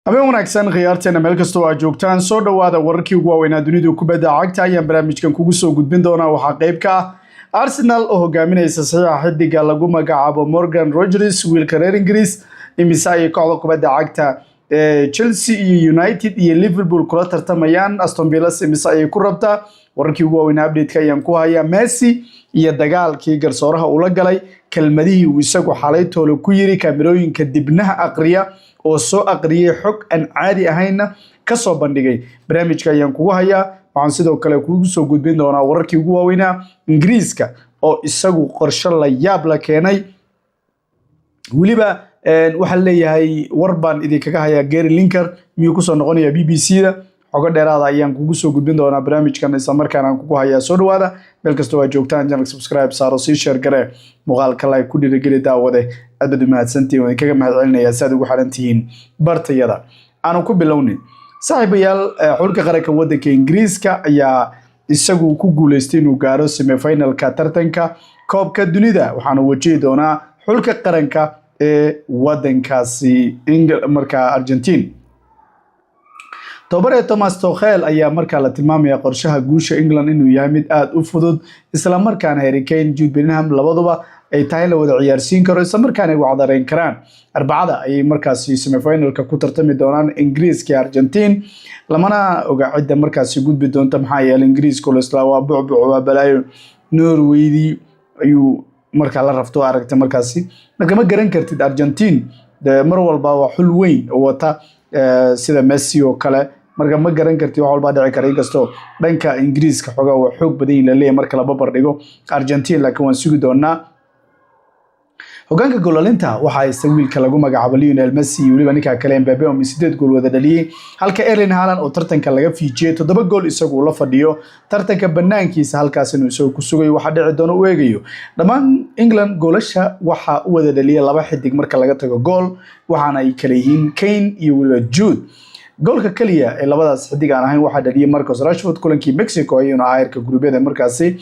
habeen wanaagsan khiyaarteena meel kastoo aad joogtaan soo dhowaada wararkii ugu waaweynaa dunidu kubadda cagta ayaan barnaamijkan kugu soo gudbin doonaa waxaa qayb ka ah Arsenal oo hogaaminaysa saxiixa xidiga lagu magacaabo Morgan Rogers wiilka reer Ingiriis imisa ay kooxda kubadda cagta Chelsea iyo United iyo Liverpool kula tartamayaan Aston Villa imisa ay ku rabtaa wararkii ugu waaweynaa update-ka ayaan ku hayaa Messi iyo dagaalkii garsooraha ula galay kelmadihii uu isagu xalay toolo ku yiri kaamirooyinka dibnaha aqriya oo soo aqriyay xog aan caadi ahayna ka soo bandhigay barnaamijka ayaan kugu hayaa waxaan sidoo kale kugu soo gudbin doonaa wararkii ugu waaweynaa Ingiriiska oo isagu qorshe la yaab la keenay waliba waxa leeyahay warban idinkaga hayaa Gary Lineker miyuu ku soo noqonaya BBC-da xogo dheeraad ayaan kugu soo gudbin doonaa barnaamijkan isla markaana aan kugu hayaa soo dhawaada meel kasta oo joogtaan channel subscribe saaro si share gare muuqaalka like ku dhiirigeli daawade aad mahadsantiin waan kaga mahadcelinayaa si aad ugu xarantihiin bartayada aanu ku bilownay saaxiibayaal xulka qaranka wadanka Ingiriiska ayaa isagu ku guuleystay inuu gaaro semi-finalka tartanka koobka dunida waxaana wajihi doonaa xulka qaranka ee wadankaasi marka Argentina Tobare Thomas Tuchel ayaa markaa la tilmaamaya qorshaha guusha England inuu yahay mid aad u fudud isla markaana Harry Kane Jude Bellingham labaduba ay tahay la wada ciyaarsiin karo isla markaana ay wacdareen karaan arbacada ay markaasi semi-finalka ku tartami doonaan Ingiriiska iyo Argentina lamana oga cidda markaasi gudbi doonta maxaa yeelay Ingiriiska isla waa buuc waa balaayo Norway ayuu markaa la rafto aragta markaasi ma garan kartid Argentina mar walba waa xul weyn oo wata sida Messi oo kale marka ma garan kartid wax walba dhici kara inkastoo dhanka Ingiriiska xogaa waa xoog badan la leeyahay marka la barbar dhigo Argentina laakiin waan sugi doonaa hogaanka goolalinta waxa ay wiilka lagu magacaabo Lionel Messi waliba ninka kale Mbappe oo 8 gool wada dhaliyay halka Erling Haaland oo tartanka laga fiijiyay 7 gool isagu la fadhiyo tartanka banaankiisa halkaas inuu soo ku sugay waxa dhici doona u eegayo dhamaan England goolasha waxa uu wada dhaliyay laba xidig marka laga tago gool waxaana ay kala yihiin Kane iyo waliba Jude goolka kaliya ee labadaas xidig aan ahayn waxa dhaliyay Marcus Rashford kulankii Mexico ayuuna aayirka gurubyada markaasi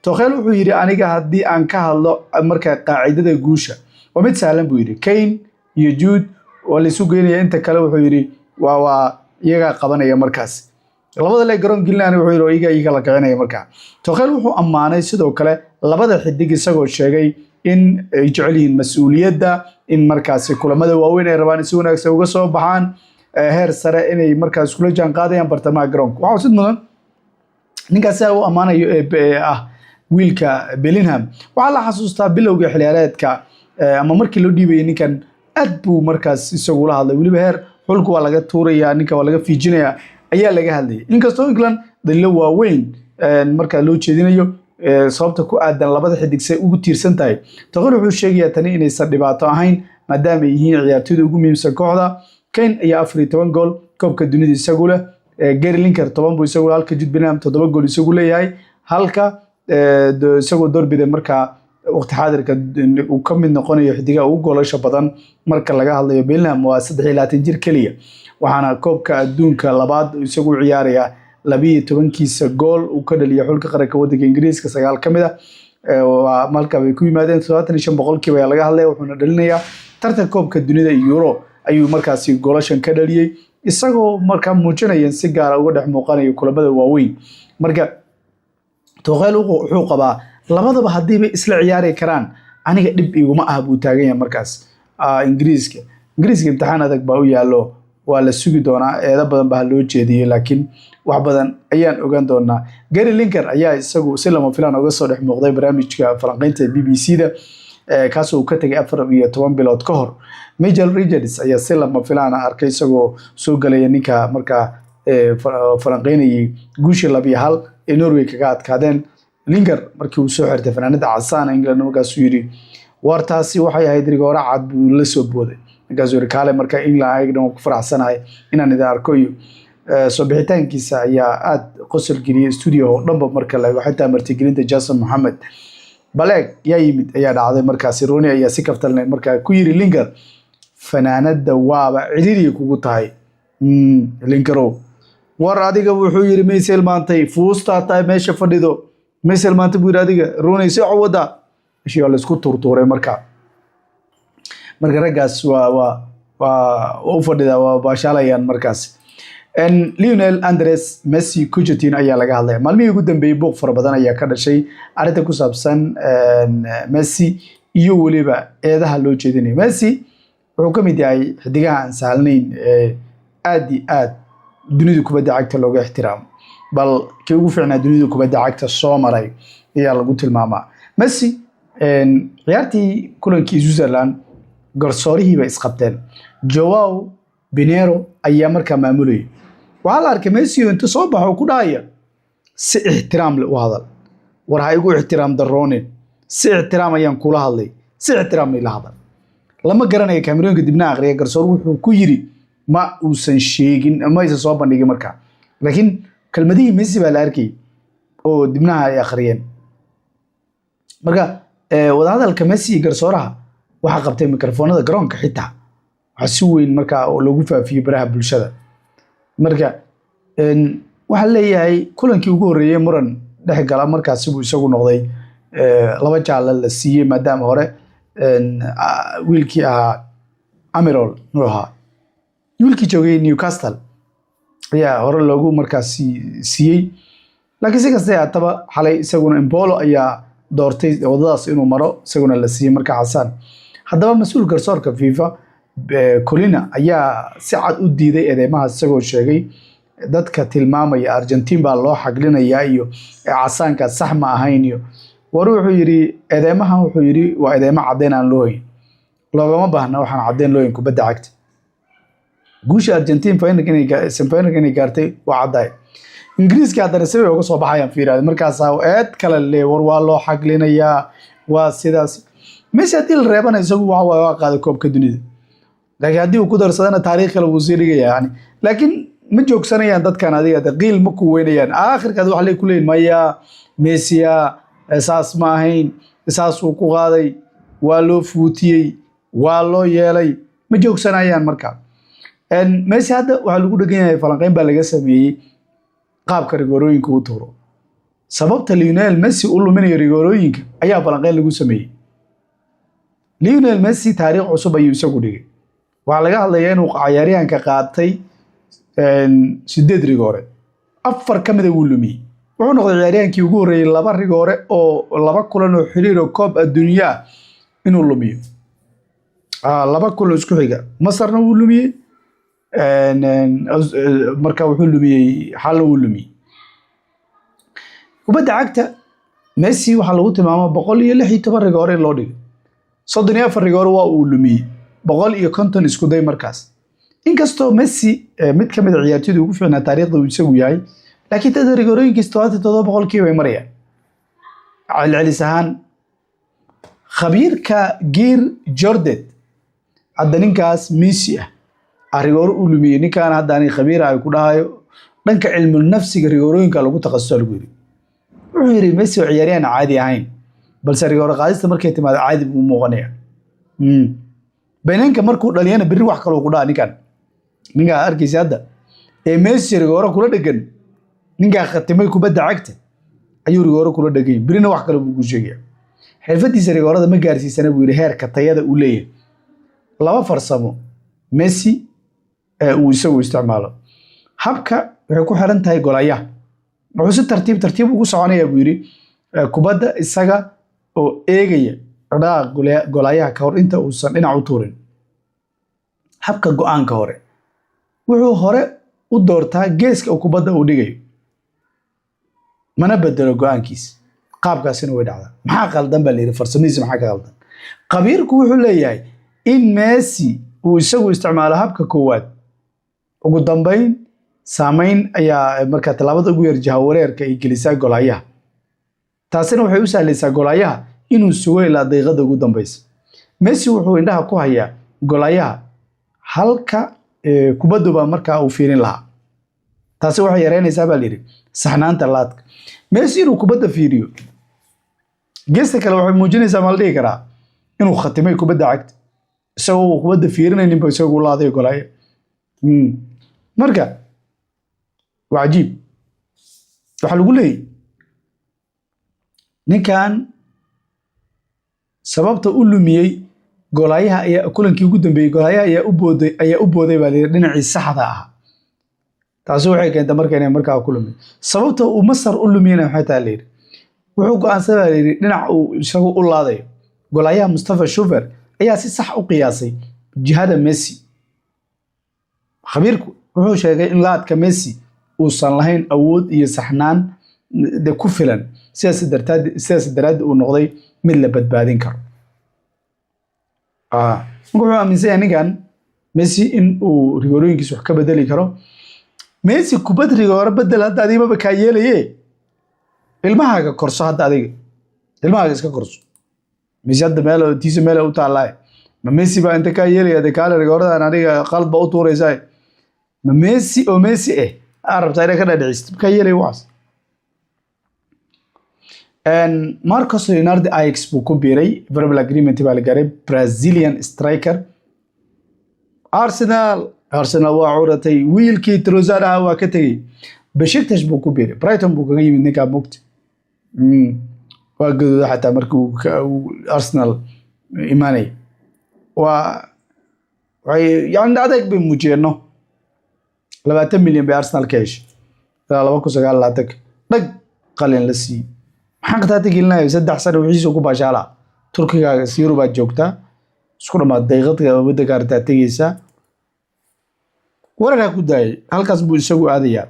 Tuchel wuxuu yiri aniga hadii aan ka hadlo marka qaacidada guusha waa mid sahlan buu yiri Kane iyo Jude oo la isu geynaya inta kale wuxuu yiri waa iyaga qabanaya markaas labada le garoon Gillan wuxuu yiri iyaga la kicinaya marka Tuchel wuxuu amaanay sidoo kale labada xidig isagoo sheegay in ay jecel yihiin mas'uuliyadda in markaas kulamada waaweyn ay rabaan si wanaagsan uga soo baxaan heer sare inay markaas kula jaan qaadayaan bartamaha garoonka waxa sid mudan ninkaas uu amaanayo ah wiilka Bellingham waxa la xasuustaa bilowga xiliyaareedka ama markii loo dhiibay ninkan aad buu markaas isagu la hadlay waliba heer xulku waa laga tuuraya ninka waa laga fiijinaya ayaa laga hadlay inkastoo England dalil waaweyn marka loo jeedinayo sababta ku aadan labada xidig say ugu tiirsan tahay Tuchel wuxuu sheegay tani inaysan dhibaato ahayn maadaama ay yihiin ciyaartoyda ugu muhiimsan kooxda Kane ayaa 14 gool koobka dunida isagu leh Gary Lineker 10 buu isagu halka Jude Bellingham 7 gool isagu leeyahay halka isagu doorbida marka waqti xaadirka uu ka mid noqonayo xidiga ugu goolasha badan marka laga hadlayo Bellingham waa 23 jir kaliya waxaana koobka adduunka labaad isagu ciyaaraya 12kiisa gool uu ka dhaliyay xulka qaranka wadanka Ingiriiska 9 kamid waa marka ay ku yimaadeen 75% ayaa laga hadlay wuxuuna dhalinayaa tartanka koobka dunida Euro ayuu markaasi goolashan ka dhaliyay isagoo marka muujinaya si gaar ah uga dhex muuqanayo kulamada waaweyn marka Tuchel wuxuu qabaa labadaba hadii isla ciyaari karaan aniga dib iguma ah buu taagan yahay markaas Ingiriiska imtixaan adag baa u yaalo waa la sugi doonaa eeda badan baa loo jeediyay laakiin wax badan ayaan ogaan doonaa Gary Lineker ayaa isagu si lama filaan uga soo dhex muuqday barnaamijka falanqaynta BBC-da kaas oo ka tagay 14 bilood ka hor Michael Richards ayaa si lama filaan arkay isagoo soo galay ninka marka falanqaynayay guusha 2-1 ee Norway kaga adkaadeen Lineker markii uu soo xirtay fanaanada casaan England markaas uu yiri wartaasi waxay ahayd rigoora cad buu la soo booday markaas uu kale marka England ay ku faraxsanahay inaan idin arko iyo soo bixitaankiisa ayaa aad qosol geliyay studio dhanba marka la xitaa martigelinta Jason Mohammed Balek yaa yimid ayaa dhacday markaas Rooney ayaa si kaftalnay marka ku yiri Lineker fanaanada waaba cidiri kugu tahay Lineker war adiga wuxuu yiri Messi maantay fuusta tahay meesha fadhido Messi maantay buu adiga Rooney si cawada ishii la isku turtuuray marka ragaas waa وفردها وباشاليان مركز ان ليونيل اندريس ميسي كوجيتين ayaa laga hadlay maalmihii ugu dambeeyay buuq fara badan ayaa ka dhashay arinta ku saabsan Messi iyo waliba eedaha loo jeedinay Messi wuxuu ka mid yahay xidigaha aan sahalnayn aad dunida kubadda cagta looga ixtiraamo bal kii ugu fiicnaa dunida kubadda cagta soo maray ayaa lagu tilmaamaa Messi ciyaartii kulankii Switzerland garsoorihii bay isqabteen Joao Pinheiro ayaa markaa maamulayay waxaa la arkay Messi inta soo baxo ku dhaaya si ixtiraam leh u hadal war ha igu ixtiraam daroonin si ixtiraam ayaan kula hadlay si ixtiraam ila hadal lama garanayo Cameroon dibna akhriya garsoor wuxuu ku yiri ma uusan sheegin ama aysan soo bandhigin markaa laakiin kalmadii Messi baa la arkay oo dibnaha ay akhriyeen marka wada hadalka Messi garsooraha waxa qabtay mikrofoonada garoonka xitaa waxa si weyn markaa oo lagu faafiyay baraha bulshada marka waxa leeyahay kulankii ugu horeeyay muran dhex gala markaas uu isagu noqday laba jaal la siiyay maadaama hore wiilkii Amirol nooha wiilkii joogay Newcastle ayaa hore loogu markaas siiyay laakiin si kasta aataba xalay isaguna Embolo ayaa doortay wadadaas inuu maro isaguna la siiyay markaa Xasan haddaba mas'uul garsoorka FIFA Colina ayaa si cad u diiday eedeymaha isagoo sheegay dadka tilmaamaya Argentina baa loo xaglinayaa iyo Xasanka sax ma ahayn iyo war wuxuu yiri eedeymaha wuxuu yiri waa eedeymo cadeen aan loo hayn loogama baahna waxaan cadeen loo hayn kubadda cagta guusha Argentina final inay gaartay waa caday Ingiriiska hadana si way uga soo baxayaan fiiraad markaas eed kale le war waa loo xaglinayaa waa sidaas Messi hadii la reebana isagu waa qaaday koobka dunida laakiin hadii uu ku darsadana taariikh kale uu sii dhigaya yani laakiin ma joogsanayaan dadkan adiga qiil ma ku weynayaan aakhirka waxa la ku leeyahay maya Messi asaas ma ahayn asaas uu ku qaaday waa loo fuutiyay waa loo yeelay ma joogsanayaan marka Messi hadda waxa lagu dhagan yahay falanqeyn baa laga sameeyay qaabka rigorooyinka uu tuuro sababta Lionel Messi uu luminayo rigorooyinka ayaa falanqeyn lagu sameeyay Lionel Messi taariikh cusub ayuu isagu dhigay waxa laga hadlayaa inuu ciyaaryahanka qaatay 8 rigoore 4 kamid ah uu lumiyay wuxuu noqday ciyaaryahankii ugu horeeyay 2 rigoore oo 2 kulan oo xiriir oo koob adduunyo inuu lumiyo 2 kulan isku xiga Masarna uu lumiyay marka wuxuu lumiyay xal uu lumiyay kubadda cagta Messi waxa lagu tilmaamaa 116 rigoore loo dhigay 34 rigoore waa uu lumiyay 150 isku day markaas inkastoo Messi mid ka mid ah ciyaartoyda ugu fiicnaa taariikhda uu isagu yahay laakiin tada rigorooyinka 77% way marayaan celcelis ahaan khabiirka Geir Jordet hadda ninkaas Messi rigoor uu lumiyay ninkan hadda ani khabiir ay ku dhahayo dhanka cilmu nafsiga rigorooyinka lagu takhasus lagu yiri wuxuu yiri Messi ciyaaryahan caadi ahayn balse rigoor qaadista markay timaado caadi buu muuqanaya beenanka markuu dhaliyana biri wax kale uu ku dhaha ninka arkaysa hadda Messi rigoor kula dhagan ninka khatimay kubadda cagta ayuu rigoor kula dhagay birina wax kale buu ku sheegay xirfadiisa rigoorada ma gaarsiisana buu yiri heerka tayada uu leeyahay laba farsamo Messi uu isagu isticmaalo habka waxay ku xiran tahay golayaha wuxuu si tartiib ugu soconaya buu yiri kubadda isaga oo eegaya golayaha ka hor inta uusan dhinac u tuurin habka go'aanka hore wuxuu hore u doortaa geeska uu kubadda u dhigayo mana bedelo go'aankiisa qaabkaasina way dhacdaa maxaa qaldan baa leeyahay farsamadiisa maxaa ka qaldan qabiirku wuxuu leeyahay in Messi uu isagu isticmaalo habka koowaad ugu dambeyn saameyn ayaa marka talaabada ugu yar jaha wareerka ay gelisaa golayaha taasina waxay u sahlaysaa golayaha inuu sugo ilaa daqiiqada ugu dambaysa Messi wuxuu indhaha ku hayaa golayaha halka kubaddu ba marka uu fiirin lahaa taasi waxay yareynaysaa baa leeyahay saxnaanta laadka Messi inuu kubadda fiiriyo geesta kale waxay muujinaysaa mal dhigi karaa inuu khatimay kubadda cagta isagoo kubadda fiirinaynin ba isagu laaday golaya marka waajib waxa lagu leeyahay ninkan sababta u lumiyay goolayaha ayaa kulankii ugu dambeeyay goolayaha ayaa u booday baa leeyahay dhinacii saxda ah taasi waxay keentay markaa inay markaa ku lumiyay sababta uu Masar u lumiyay waxay tahay leeyahay wuxuu go'aansaday leeyahay dhinac uu isagu u laaday goolayaha Mustafa Shufer ayaa si sax u qiyaasay jihada Messi khabiirku wuxuu sheegay in laadka Messi uusan lahayn awood iyo saxnaan ku filan sidaas daraaddeed uu noqday mid la badbaadin karo wuxuu aaminsan yahay ninkan Messi in uu rigorooyinkiisa wax ka bedeli karo Messi kubad rigoor bedel hadda adiga ka yeelaye ilmahaaga korso hadda adiga ilmahaaga iska korso Messi hadda meel u taalay ma Messi ba inta ka yeelaya de kale rigoorada aniga qalba u tuureysay ma Messi oo Messi arabta inay ka dhadhicist ka yeelay waas Marcos Leonardo Ajax buu ku biiray verbal agreement baa la gaaray Brazilian striker Arsenal waa curatay wiilkii Trossard waa ka tagay Besiktas buu ku biiray Brighton buu kaga yimid ninka mugti waa gaduuda xataa markii uu Arsenal imaanay يعني adeeg bay muujiyeen 20 milyan bay Arsenal ka heshay 2009 dhag qalin la sii maxaan ka taagilnaa 3 sano wixiisa ku baashala Turkiga Yurub baa joogta isku dhamaad daqiiqadka wadda gaarta tagaysa warar ku daay halkaas buu isagu aadaya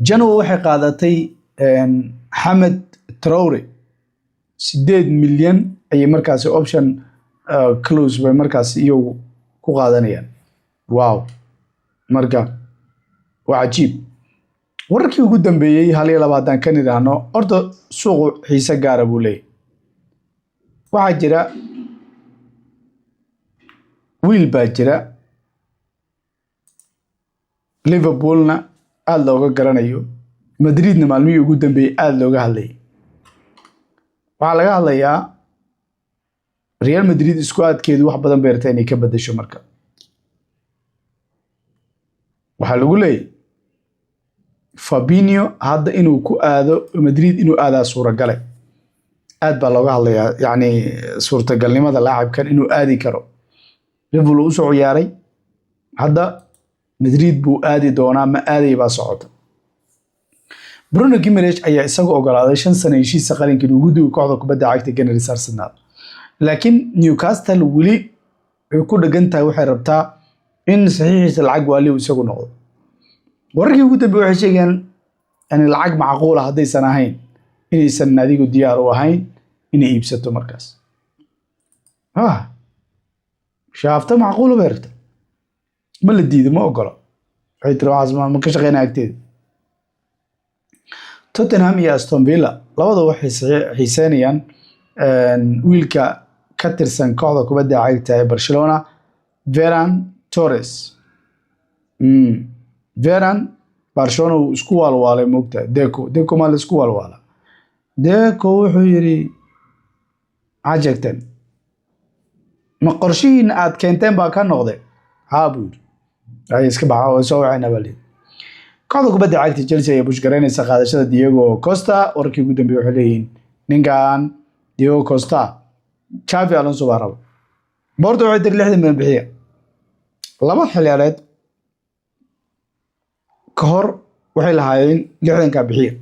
Jano waxay qaadatay Hamed Traore 8 milyan ay markaas option close bay markaas iyagu ku qaadanayaan wow marka waa ajiib wararkii ugu dambeeyay hal iyo labaatan kan iraano ordo suuq xiisa gaar buu leeyahay waxa jira wiil baa jira Liverpoolna aad looga garanayo Madridna maalmihii ugu dambeeyay aad looga hadlay waxa laga hadlayaa Real Madrid isku aadkeedu wax badan beertay inay ka badasho marka waxa lagu leeyahay Fabinho hadda inuu ku aado Madrid inuu aadaa suuragal aad baa looga hadlayaa yani suurtagalnimada laacibkan inuu aadi karo Liverpool uu soo ciyaaray hadda Madrid buu aadi doonaa ma aaday baa socota Bruno Guimaraes ayaa isagu ogolaaday 5 sano heshiis qalinka ugu dhow kooxda kubadda cagta Gunners Arsenal laakiin Newcastle wali ku dhagan tahay waxay rabtaa in saxiixiisa lacag wali uu isagu noqdo wararkii ugu dambeeyay waxay sheegeen in lacag macquul ah hadaysan ahayn inaysan naadigu diyaar u ahayn inay iibsato markaas shaafta macquul beerta ma la diido ma ogolo waxay tiri waxaas ma ka shaqeynaa agteed Tottenham iyo Aston Villa labada waxay xiiseynayaan wiilka ka tirsan kooxda kubadda cagta ee Barcelona Ferran Torres Ferran Barcelona isku walwaalay moogta Deco ma la isku walwaala Deco wuxuu yiri ajagtan ma qorshiin aad keenteen baa ka noqday haabur ay iska baxaa soo wacayna bali kooxda kubadda cagta Chelsea ayaa bush garanaysa qaadashada Diego Costa warkii ugu dambeeyay waxay leeyihiin ninkan Diego Costa Xavi Alonso baa rabo Porto waxay dir 60 milyan bixiya laba xiliyaareed ka hor waxay lahaayeen 60 ka bixiya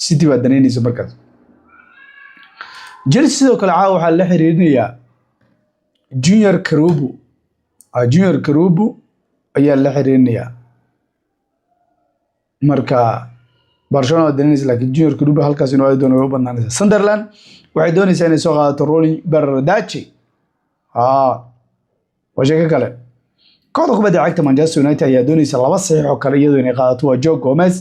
City baa daneynaysa markaas Chelsea sidoo kale waxa la xiriirinayaa Junior Karubu ayaa la xiriirinayaa marka Barcelona daneynaysa laakiin Junior Karubu halkaas inuu ay doono u banaanaysa Sunderland waxay doonaysaa inay soo qaadato Ronny Bernardachi waxa kale kooxda kubadda cagta Manchester United ayaa doonaysa laba saxiix oo kale iyadoo inay qaadato waa Joe Gomez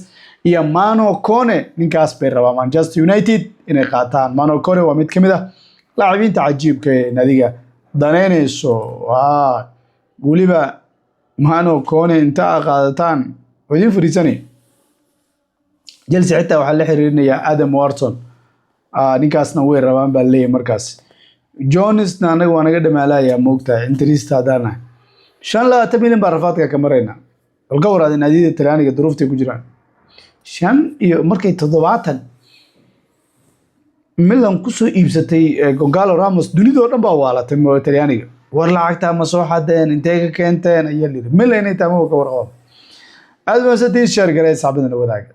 iyo Mano Kone ninkaas bay rabaa Manchester United inay qaataan Mano Kone waa mid kamid ah laacibiinta cajiibka ee naadiga daneynayso waliba Mano Kone inta qaadataan wadin fariisani Chelsea xitaa waxa la xiriirinayaa Adam Wharton ninkaasna way rabaan baa leeyahay markaas Jones anaga waa naga dhamaalaya moogtaa interest hadana 5 milyan baa rafaadka ka marayna walka waraad naadiyada Talyaaniga duruuftay ku jiraan 5 iyo markay 70 Milan kusoo iibsatay Gonzalo Ramos dunidoo dhan baa waalatay Talyaaniga war lacagta ma soo xadeen intee ka keenteen ayaa Milan inta ma ka warqabo aad ma sadii shar garay saabadana wadaaga